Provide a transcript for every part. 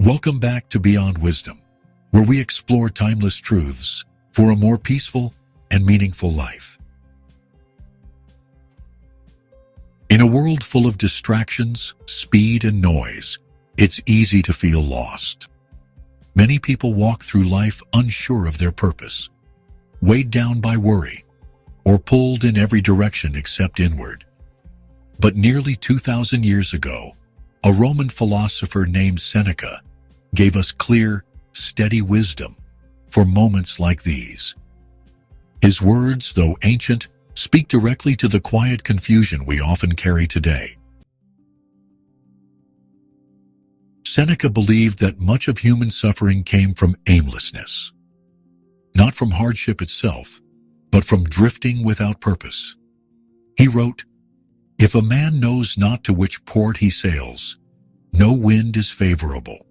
Welcome back to Beyond Wisdom, where we explore timeless truths for a more peaceful and meaningful life. In a world full of distractions, speed, and noise, it's easy to feel lost. Many people walk through life unsure of their purpose, weighed down by worry, or pulled in every direction except inward. But nearly 2,000 years ago, a Roman philosopher named Seneca gave us clear, steady wisdom for moments like these. His words, though ancient, speak directly to the quiet confusion we often carry today. Seneca believed that much of human suffering came from aimlessness, not from hardship itself, but from drifting without purpose. He wrote, "If a man knows not to which port he sails, no wind is favorable."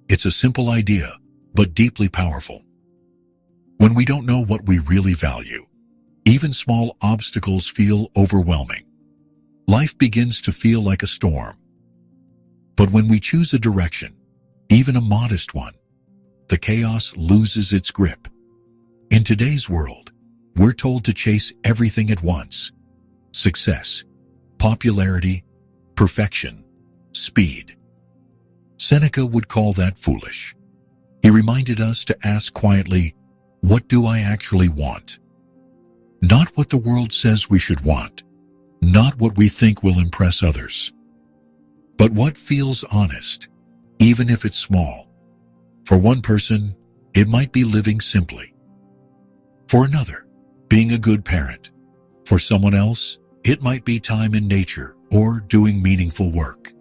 It's a simple idea, but deeply powerful. When we don't know what we really value, even small obstacles feel overwhelming. Life begins to feel like a storm. But when we choose a direction, even a modest one, the chaos loses its grip. In today's world, we're told to chase everything at once: success, popularity, perfection, speed. Seneca would call that foolish. He reminded us to ask quietly, what do I actually want? Not what the world says we should want, not what we think will impress others, but what feels honest, even if it's small. For one person, it might be living simply. For another, being a good parent. For someone else, it might be time in nature or doing meaningful work.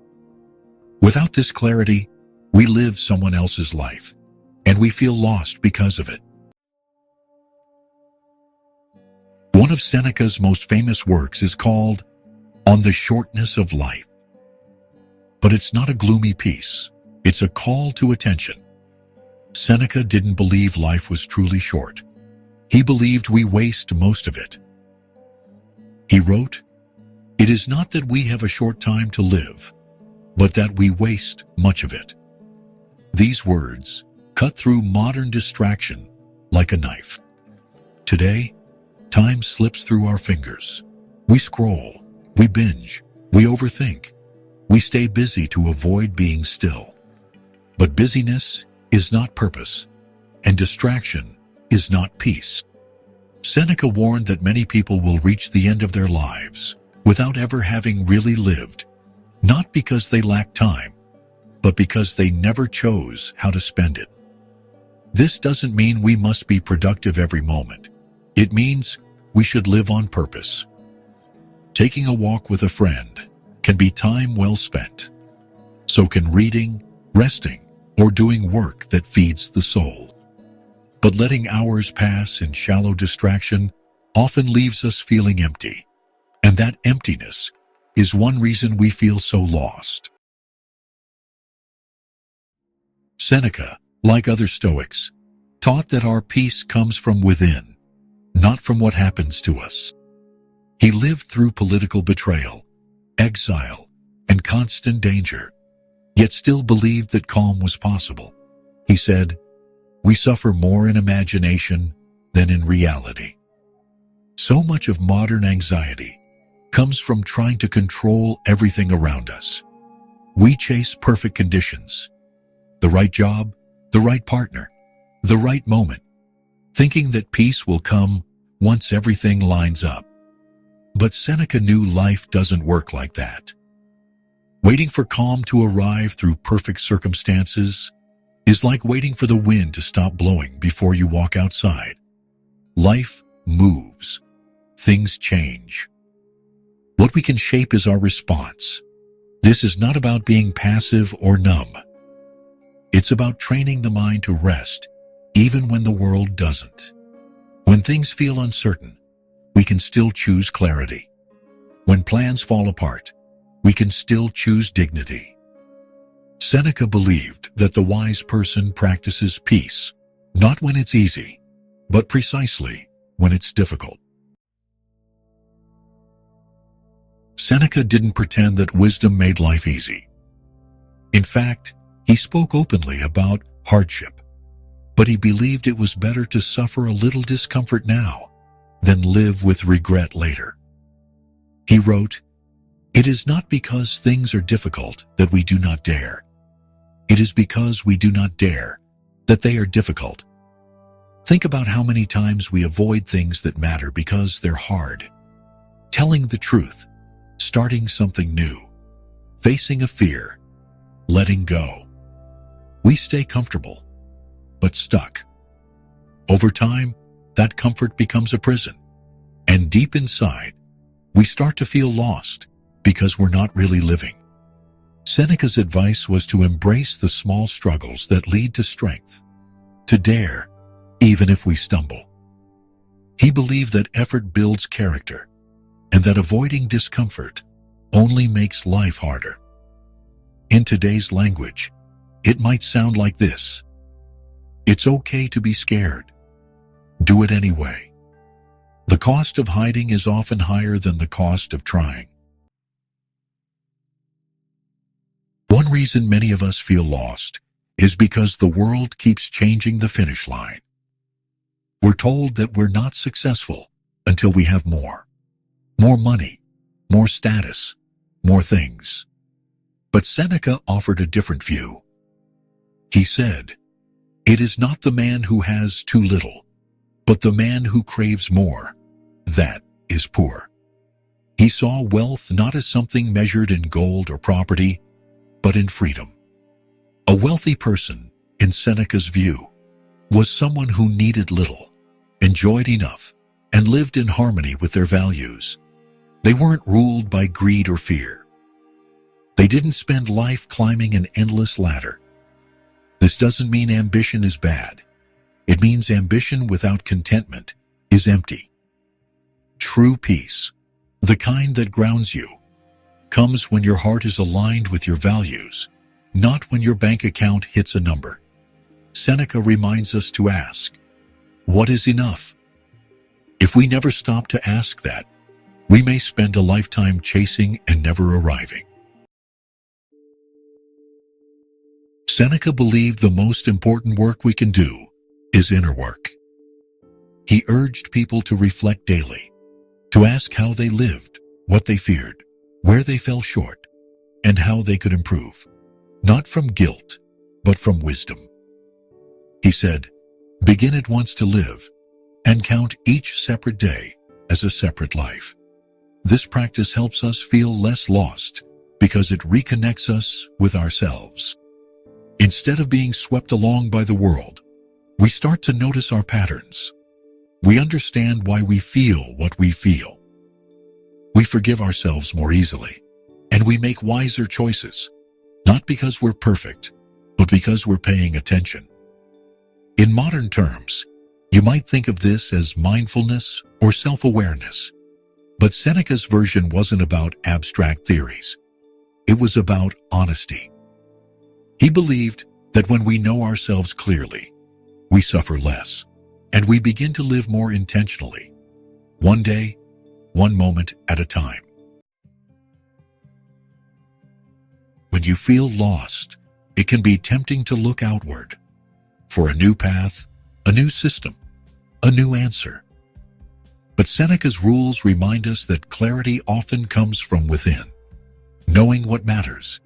Without this clarity, we live someone else's life, and we feel lost because of it. One of Seneca's most famous works is called On the Shortness of Life. But it's not a gloomy piece. It's a call to attention. Seneca didn't believe life was truly short. He believed we waste most of it. He wrote, "It is not that we have a short time to live, but that we waste much of it." These words cut through modern distraction like a knife. Today, time slips through our fingers. We scroll, we binge, we overthink. We stay busy to avoid being still. But busyness is not purpose, and distraction is not peace. Seneca warned that many people will reach the end of their lives without ever having really lived, not because they lack time, but because they never chose how to spend it. This doesn't mean we must be productive every moment. It means we should live on purpose. Taking a walk with a friend can be time well spent. So can reading, resting, or doing work that feeds the soul. But letting hours pass in shallow distraction often leaves us feeling empty. And that emptiness is one reason we feel so lost. Seneca, like other Stoics, taught that our peace comes from within, not from what happens to us. He lived through political betrayal, exile, and constant danger, yet still believed that calm was possible. He said, "We suffer more in imagination than in reality." So much of modern anxiety comes from trying to control everything around us. We chase perfect conditions, the right job, the right partner, the right moment, thinking that peace will come once everything lines up. But Seneca knew life doesn't work like that. Waiting for calm to arrive through perfect circumstances is like waiting for the wind to stop blowing before you walk outside. Life moves. Things change. What we can shape is our response. This is not about being passive or numb. It's about training the mind to rest, even when the world doesn't. When things feel uncertain, we can still choose clarity. When plans fall apart, we can still choose dignity. Seneca believed that the wise person practices peace, not when it's easy, but precisely when it's difficult. Seneca didn't pretend that wisdom made life easy. In fact, He spoke openly about hardship, but he believed it was better to suffer a little discomfort now than live with regret later. He wrote, "It is not because things are difficult that we do not dare. It is because we do not dare that they are difficult." Think about how many times we avoid things that matter because they're hard. Telling the truth, starting something new, facing a fear, letting go. We stay comfortable, but stuck. Over time, that comfort becomes a prison, and deep inside, we start to feel lost because we're not really living. Seneca's advice was to embrace the small struggles that lead to strength, to dare, even if we stumble. He believed that effort builds character, and that avoiding discomfort only makes life harder. In today's language, it might sound like this: it's okay to be scared. Do it anyway. The cost of hiding is often higher than the cost of trying. One reason many of us feel lost is because the world keeps changing the finish line. We're told that we're not successful until we have more. More money, more status, more things. But Seneca offered a different view. He said, "It is not the man who has too little, but the man who craves more that is poor." He saw wealth not as something measured in gold or property, but in freedom. A wealthy person, in Seneca's view, was someone who needed little, enjoyed enough, and lived in harmony with their values. They weren't ruled by greed or fear. They didn't spend life climbing an endless ladder. This doesn't mean ambition is bad. It means ambition without contentment is empty. True peace, the kind that grounds you, comes when your heart is aligned with your values, not when your bank account hits a number. Seneca reminds us to ask, what is enough? If we never stop to ask that, we may spend a lifetime chasing and never arriving. Seneca believed the most important work we can do is inner work. He urged people to reflect daily, to ask how they lived, what they feared, where they fell short, and how they could improve, not from guilt, but from wisdom. He said, "Begin at once to live, and count each separate day as a separate life." This practice helps us feel less lost because it reconnects us with ourselves. Instead of being swept along by the world, we start to notice our patterns. We understand why we feel what we feel. We forgive ourselves more easily, and we make wiser choices, not because we're perfect, but because we're paying attention. In modern terms, you might think of this as mindfulness or self-awareness, but Seneca's version wasn't about abstract theories. It was about honesty. He believed that when we know ourselves clearly, we suffer less, and we begin to live more intentionally, one day, one moment at a time. When you feel lost, it can be tempting to look outward for a new path, a new system, a new answer. But Seneca's rules remind us that clarity often comes from within, knowing what matters,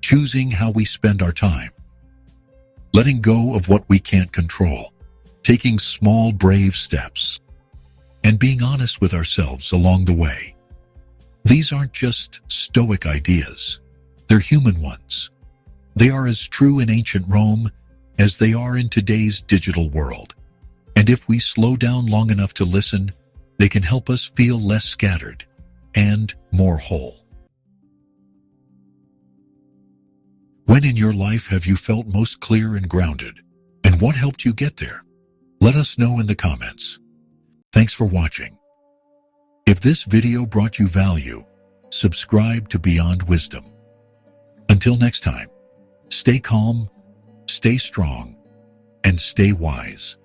choosing how we spend our time, letting go of what we can't control, taking small, brave steps, and being honest with ourselves along the way. These aren't just Stoic ideas, they're human ones. They are as true in ancient Rome as they are in today's digital world. And if we slow down long enough to listen, they can help us feel less scattered and more whole. When in your life have you felt most clear and grounded? And what helped you get there? Let us know in the comments. Thanks for watching. If this video brought you value, subscribe to Beyond Wisdom. Until next time, stay calm, stay strong, and stay wise.